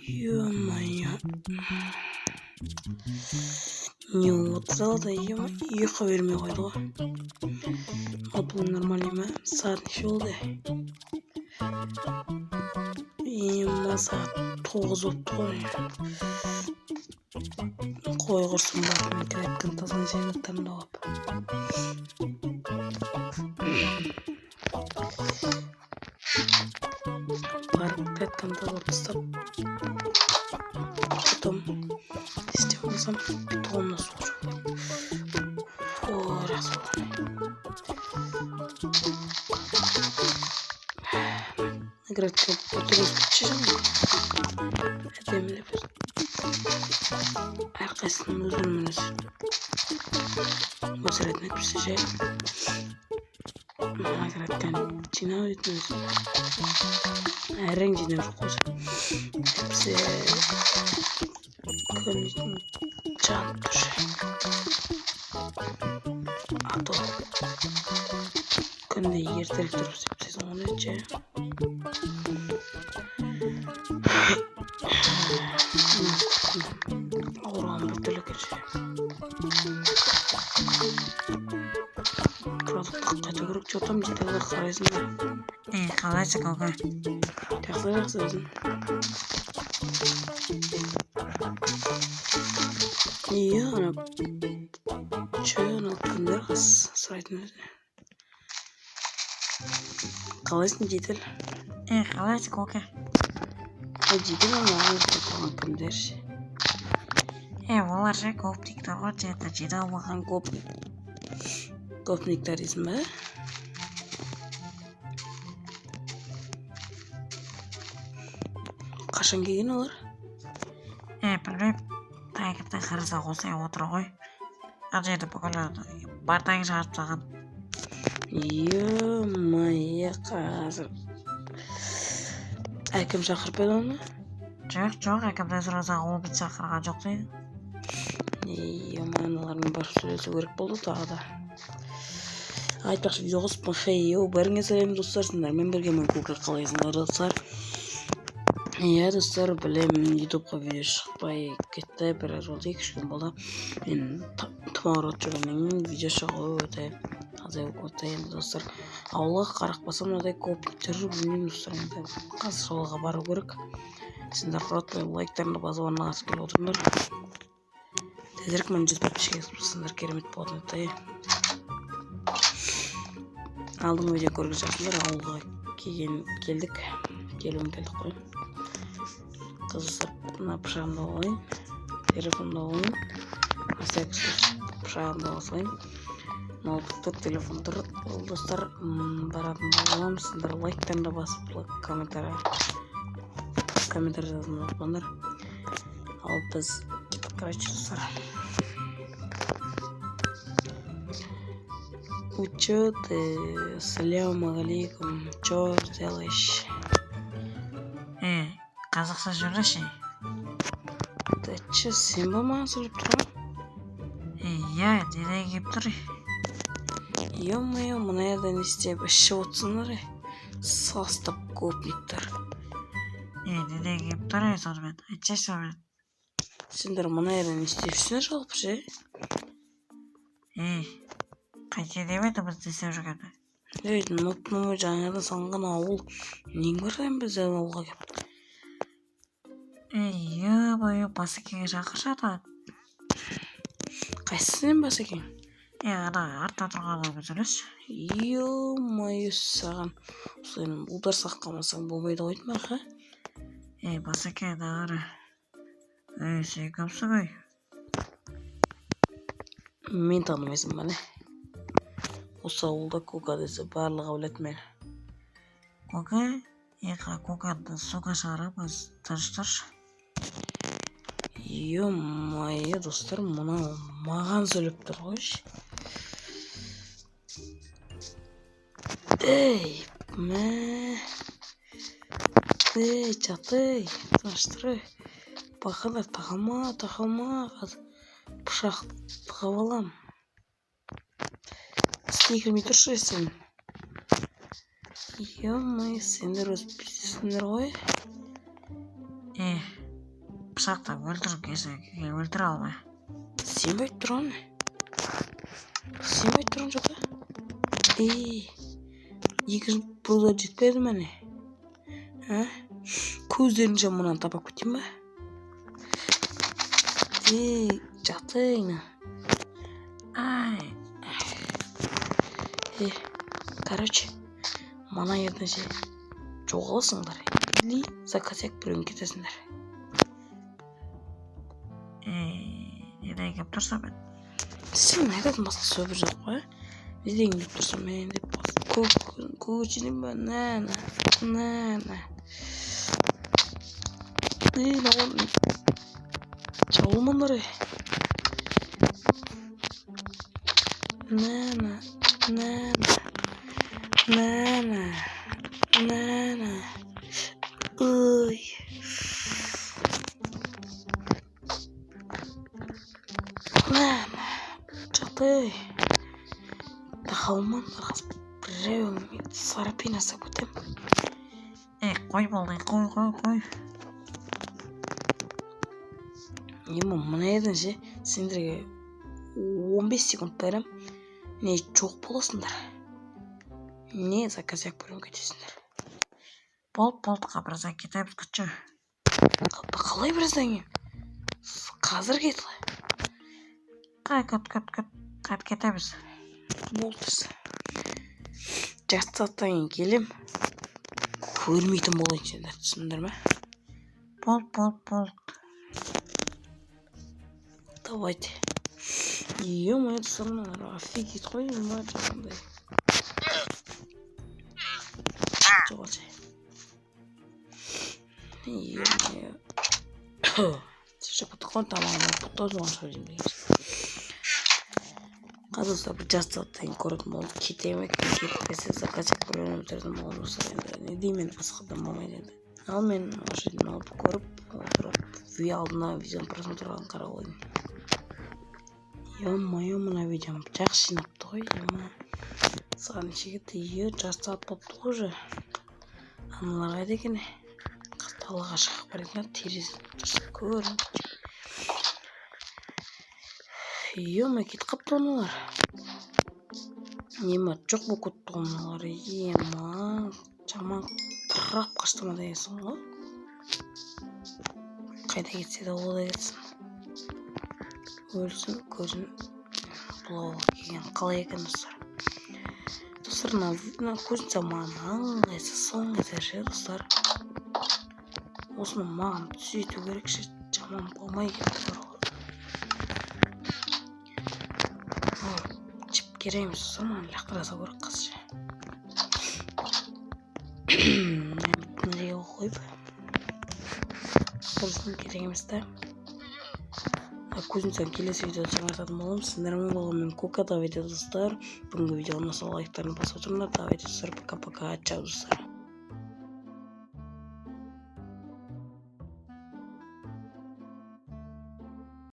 Ё-моё. Не отыра да ұйқы бермей қойды ғой. Ал бұл нормальный ма? Сағат неше болды? Сағат 9 болыпты ғой. Қой құрсын барып кіреттің тазан жеңілттерінде қап. Барып кіреттің таза тастап. Потом істеп болсам бетонна су жоқ. Раз болған. Играть отырып шешемін. Әдемілеп әрқайсының өзінің мінезі. Өсіретін әйтпесе жай. Играттан жинау етін өзі. Әрең жинау жоқ өзі. Әйтпесе көнетін жанып тұр жай. Ато күнде ертелік тұрып сепсесің оны жай. Ауырған бір түрлі келші. Продуктқа қайта көріп жотам жетелі қарайсың ба? Қалайсы қалға? Жақсы өзің. Ана күндер қыз сұрайтын өзіне. Қалайсың жетел? Қалайсы қалға? Жетел маған тұрған күндер ше. Олар же көптіктер ғой, жеді алмаған көпниктаризм ба? Қашан келген олар? Білмейм, тайғырда қарыза қосай отыр ғой. Ажайды бүкілі бартайын шығарып саған. Ё-моё, қазір әкім шақырып еді оны? Жоқ, әкімден сұрасаң ол біз шақырған жоқ дейді. Аналармен барып сөйлесу керек болды тағы да. Айтпақшы видео қоспын. Бәріңе сәлем достар, сіздермен бірге мен Кука. Қалайсыңдар достар? Достар, білемін, ютубқа видео шықпай кетті, біраз болды, 2-3 күн болды. Мен тұмауырат жүргеннен видео шығуы өте азайып өтті енді достар. Ауылға қарақпасам мынадай көптіктер білмеймін достар, енді қазір ауылға бару керек. Сендер құратпай лайктарымды басып орнағасы келіп отырыңдар. Тезірек мен 100 подписчикке сіздер керемет болатын еді. Алдыңғы видео көрген шығарсыңдар, ауылға келдік қой. Қызысып, мына пышағымды алайын, телефонды алайын, пышағымды алайын. Ноутбуктар, телефон тұр. Достар, баратын болам, сіздер лайктарымды басып, комментарий жазып ұмытпаңдар. Ал біз короче достар. Чё ты? Ассаляму алейкум. Чё делаешь? Қазақша сөйлеші. Ты чё, сен ба маған сөйлеп тұрған? Дене кеп тұр. Ё-моё, мына жерде не істеп ішіп отырсыңдар? Састап көпниктер. Дене кеп тұр, сонымен. Айтшы сонымен. Сендер мына жерде не істепсіңдер жалпы ше? Қайте демеді біз десеп жүргенді. Нотмамы жаңадан салынған ауыл. Нең бар сен бізде ауылға кеп? Басекеге шақыршады. Қайсы сен басекең? Ана артта тұрған адамыз үлес. Ё-моё, саған сен удар саққамасаң болмайды ғой деймін аға. Басеке дағыры. Сен көпсің ғой. Мен танымайсың ба не? Осы ауылда Кука десе барлығы біледі мені. Кука? Куканы суға шығарамыз, тұршы. Ё-моё, достар, мұна маған сөйлеп тұр ғой. Чатай, тыныштыры. Бақандар, тағылма, пышақ тығып алам. Істей кірмей тұршы сен. Ё-моё, сендер өз білесіңдер ғой. Пышақтап өлтіре алмай. Сенбей тұрған жоқта. Екі бұрылар жетпеді мәне. Көздерін жамынан табап кетейін ба? Жатайын. Короче, мана ерден же жоғаласыңдар. Или за косяк біреуін кетесіңдер. Неден кеп тұрса мен? Сен айтатын басқа сөбір жоқ қой. Неден кеп тұрса мен деп көчінен ба? Нәна. Нағын жауылмандар. Нәна. Ой. Нәна. Жатай. Тақалмандар қыз біреуін сарапин асап өтем. Қой болды, қой. Мына еден же сендерге 15 секунд берем. Не жоқ боласыңдар. Не за косяк біреуін кетесіңдер. Болды, қабырзан кетеміз күтші. Қалай біраздан қазір кет. Қайт кетеміз. Болдырсы. Жарты сағаттан келем. Көрмейтін болайын сендер, түсіндір ме? Болды. Давайте. Ё-моё, сырманар, офигеть қой, ма жағандай. Жоғалшы. Ё-моё. Сейчас потом тамамын, потом жоғалшы деймін дегенше. Қазір бір жарты сағаттан көретін болып кетемек, кетпесе закачек біреуін өлтірдім болған болса енді не деймін, асқадан болмайды енді. Ал мен осы жерден алып көріп, отырып, алдына видеоны просмотрған қарап ойын. Ё-моё, мына видеоны жақсы жинапты ғой, саған неше кетті, жарты сағат болыпты ғой уже. Аналар қайда екен? Далаға шығып барайын, терезеден тұрсып көрін. Ё-моё, кетіп қапты аналар. Жоқ болып кетті ғой аналар. Жаман тұрап қаштыма дегенсің ғой. Қайда кетсе де ол да кетсін. Өлсін, көзін бұлауға келген қалай екен достар. Достар, көзін заман аңғайсы соңғайсы ше достар. Осыны маған түзету керек ше, жаман болмай кетті ғой. Жіп керейміз достар, маған лақтыраса көрік қыз ше. Нәреге қойып құрсын керек емес та. Көзін сан келесі видеода жаңартатын болам. Сіздермен болған мен Кока. Давайте достар, бүгінгі видеоны сол лайктарын басып отырыңдар. Давайте достар, пока-пока, чао достар.